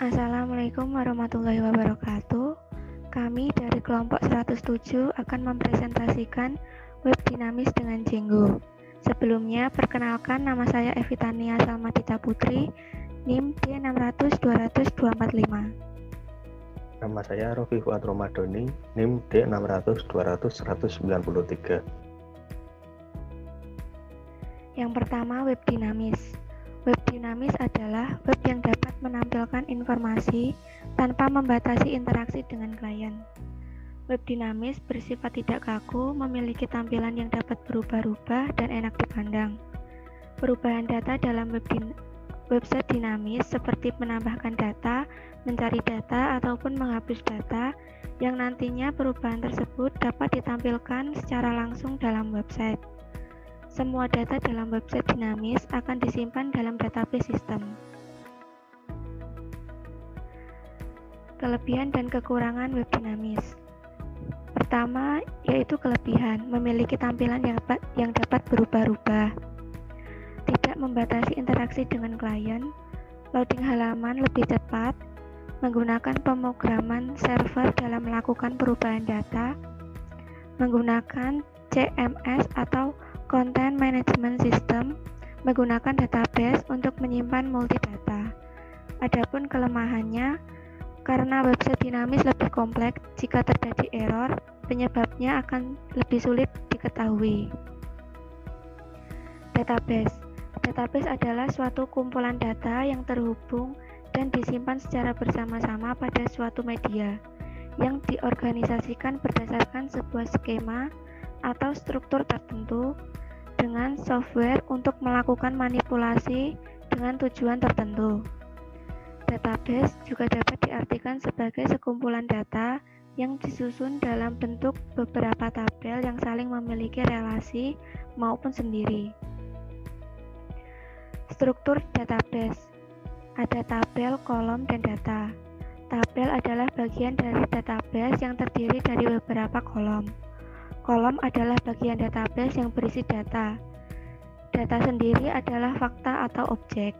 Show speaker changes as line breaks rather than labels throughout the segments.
Assalamualaikum warahmatullahi wabarakatuh. Kami dari kelompok 107 akan mempresentasikan web dinamis dengan Django. Sebelumnya, perkenalkan nama saya Evitania Salmadita Putri, NIM D600200-245.
Nama saya Rofi Fuad Romadoni, NIM D600200-193.
Yang pertama, web dinamis. Web dinamis adalah web yang dapat menampilkan informasi tanpa membatasi interaksi dengan klien. Web dinamis bersifat tidak kaku, memiliki tampilan yang dapat berubah-ubah dan enak dipandang. Perubahan data dalam website dinamis seperti menambahkan data, mencari data, ataupun menghapus data yang nantinya perubahan tersebut dapat ditampilkan secara langsung dalam website. Semua data dalam website dinamis akan disimpan dalam database sistem. Kelebihan dan kekurangan web dinamis. Pertama, yaitu kelebihan, memiliki tampilan yang dapat berubah-ubah, tidak membatasi interaksi dengan klien, loading halaman lebih cepat, menggunakan pemrograman server dalam melakukan perubahan data, menggunakan CMS atau Content Management System, menggunakan database untuk menyimpan multidata. Adapun kelemahannya, karena website dinamis lebih kompleks, jika terjadi error, penyebabnya akan lebih sulit diketahui. Database. Database adalah suatu kumpulan data yang terhubung dan disimpan secara bersama-sama pada suatu media, yang diorganisasikan berdasarkan sebuah skema atau struktur tertentu dengan software untuk melakukan manipulasi dengan tujuan tertentu. Database juga dapat diartikan sebagai sekumpulan data yang disusun dalam bentuk beberapa tabel yang saling memiliki relasi maupun sendiri. Struktur database. Ada tabel, kolom, dan data. Tabel adalah bagian dari database yang terdiri dari beberapa kolom. Kolom adalah bagian database yang berisi data. Data sendiri adalah fakta atau objek.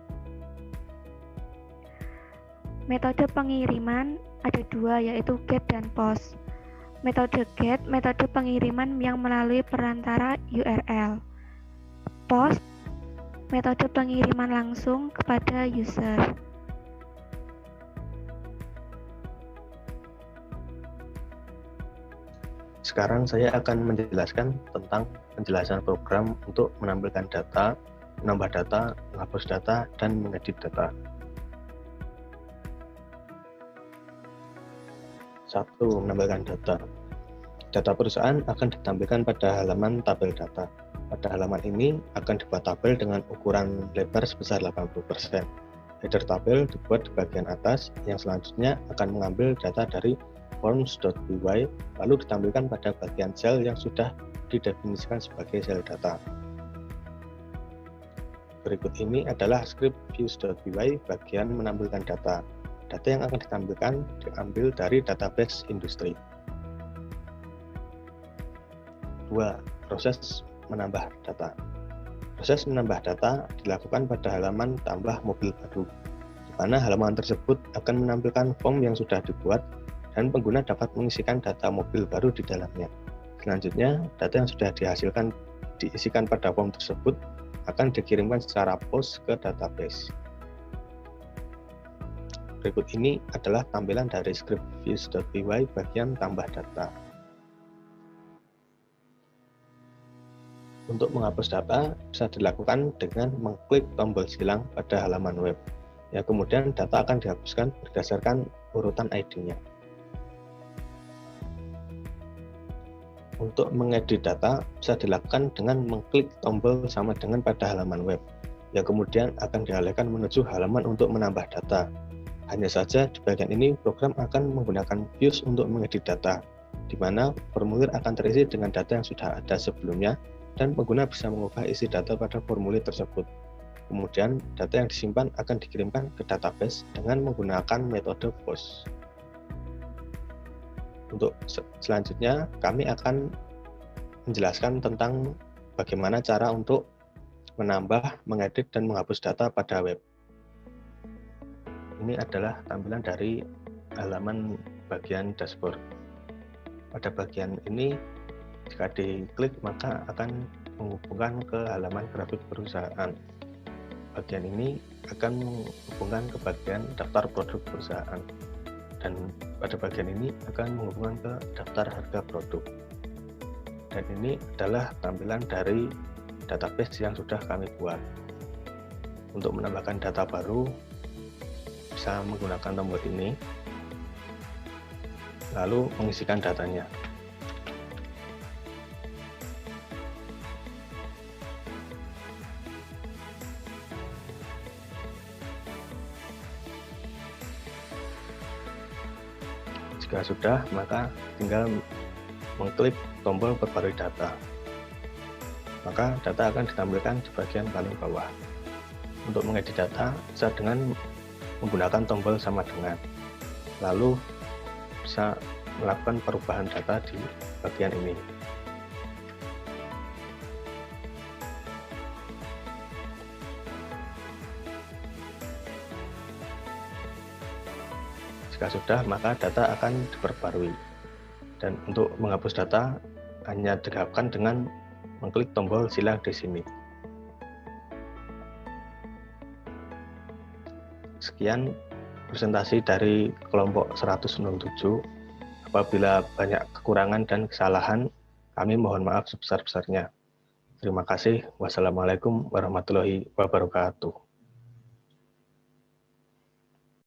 Metode pengiriman ada dua, yaitu GET dan POST. Metode GET, metode pengiriman yang melalui perantara URL. POST, metode pengiriman langsung kepada user.
Sekarang saya akan menjelaskan tentang penjelasan program untuk menampilkan data, menambah data, menghapus data, dan mengedit data. 1. Menampilkan data. Data perusahaan akan ditampilkan pada halaman tabel data. Pada halaman ini akan dibuat tabel dengan ukuran lebar sebesar 80%. Header tabel dibuat di bagian atas, yang selanjutnya akan mengambil data dari forms.py lalu ditampilkan pada bagian sel yang sudah didefinisikan sebagai sel data. Berikut ini adalah script views.py bagian menampilkan data. Data yang akan ditampilkan diambil dari database industri. 2. Proses menambah data. Proses menambah data dilakukan pada halaman tambah mobil baru, di mana halaman tersebut akan menampilkan form yang sudah dibuat dan pengguna dapat mengisikan data mobil baru di dalamnya. Selanjutnya, data yang sudah diisikan pada form tersebut akan dikirimkan secara post ke database. Berikut ini adalah tampilan dari script views.py bagian tambah data. Untuk menghapus data bisa dilakukan dengan mengklik tombol silang pada halaman web. Ya, kemudian data akan dihapuskan berdasarkan urutan ID-nya. Untuk mengedit data bisa dilakukan dengan mengklik tombol sama dengan pada halaman web, yang kemudian akan dialihkan menuju halaman untuk menambah data. Hanya saja di bagian ini program akan menggunakan views untuk mengedit data, di mana formulir akan terisi dengan data yang sudah ada sebelumnya dan pengguna bisa mengubah isi data pada formulir tersebut. Kemudian data yang disimpan akan dikirimkan ke database dengan menggunakan metode POST. Untuk selanjutnya, kami akan menjelaskan tentang bagaimana cara untuk menambah, mengedit, dan menghapus data pada web. ini adalah tampilan dari halaman bagian dashboard. Pada bagian ini, jika diklik maka akan menghubungkan ke halaman grafik perusahaan. Bagian ini akan menghubungkan ke bagian daftar produk perusahaan. Dan pada bagian ini akan menghubungkan ke daftar harga produk. Dan ini adalah tampilan dari database yang sudah kami buat. Untuk menambahkan data baru, bisa menggunakan tombol ini, lalu mengisikan datanya. Jika sudah, maka tinggal mengklik tombol perbarui data. Maka data akan ditampilkan di bagian paling bawah. Untuk mengedit data, bisa dengan menggunakan tombol sama dengan. Lalu bisa melakukan perubahan data di bagian ini. Jika sudah, maka data akan diperbarui. Dan untuk menghapus data, hanya dilakukan dengan mengklik tombol silang di sini. Sekian presentasi dari kelompok 107. Apabila banyak kekurangan dan kesalahan, kami mohon maaf sebesar-besarnya. Terima kasih. Wassalamualaikum warahmatullahi wabarakatuh.